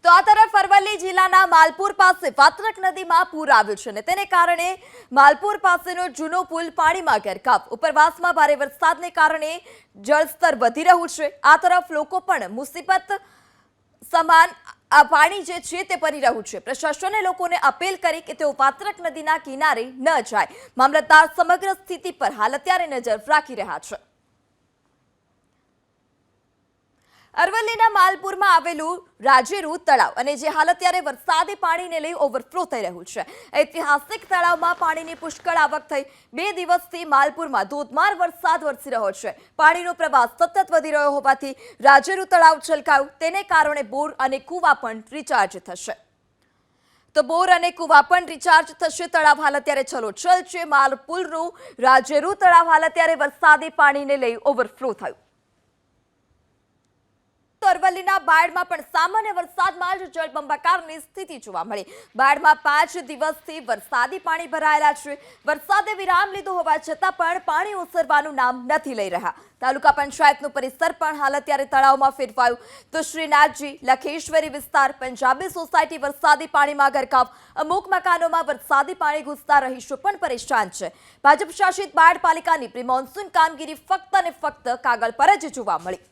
તો આ તરફ અરવલ્લી જિલ્લાના માલપુર પાસે વાત્રક નદીમાં પૂર આવ્યું છે અને તેને કારણે માલપુર પાસેનો જૂનો પુલ પાણીમાં ગરકાવ। ઉપરવાસમાં ભારે વરસાદને કારણે જળસ્તર વધી રહ્યું છે। આ તરફ લોકો પણ મુસીબત સમાન આ પાણી જે છે તે પડી રહ્યું છે। પ્રશાસને લોકોને અપીલ કરી કે તેઓ વાત્રક નદીના કિનારે ન જાય। મામલતદાર સમગ્ર સ્થિતિ પર હાલ અત્યારે નજર રાખી રહ્યા છે। અરવલ્લીના માલપુરમાં આવેલું રાજેરુ તળાવ અને જે હાલ અત્યારે વરસાદી પાણીને લઈ ઓવરફ્લો થઈ રહ્યું છે। ઐતિહાસિક તળાવમાં પાણીની પુષ્કળ આવક થઈ 2 દિવસથી માલપુરમાં ધોધમાર વરસાદ વરસી રહ્યો છે। પાણીનો પ્રવાહ સતત વધી રહ્યો હોવાથી રાજેરુ તળાવ છલકાયું, તેને કારણે બોર અને કૂવા પણ રિચાર્જ થશે। તો બોર અને કૂવા પણ રિચાર્જ થશે। તળાવ હાલ અત્યારે છલોછલ છે। માલપુરનું રાજેરુ તળાવ હાલ અત્યારે વરસાદી પાણીને લઈ ઓવરફ્લો થયું। અરવલ્લીના બાયડમાં પણ સામાન્ય વરસાદમાં જ જળબંબાકારની સ્થિતિ જોવા મળી। બાયડમાં 5 દિવસથી વરસાદી પાણી ભરાયેલા છે। વરસાદે વિરામ લીધો હોવા છતાં પણ પાણી ઓસરવાનું નામ નથી લઈ રહ્યા। તાલુકા પંચાયતનું પરિસર પણ હાલ અત્યારે તળાવમાં ફેરવાયું। તો શ્રીનાથજી, લખેશ્વરી વિસ્તાર, પંજાબી સોસાયટી વરસાદી પાણીમાં ગરકાવ। અમુક મકાનોમાં વરસાદી પાણી ઘૂસતા રહીશો પણ પરેશાન છે। ભાજપ શાસિત બાયડ પાલિકાની પ્રી મોન્સૂન કામગીરી ફક્ત અને ફક્ત કાગળ પર જ જોવા મળી।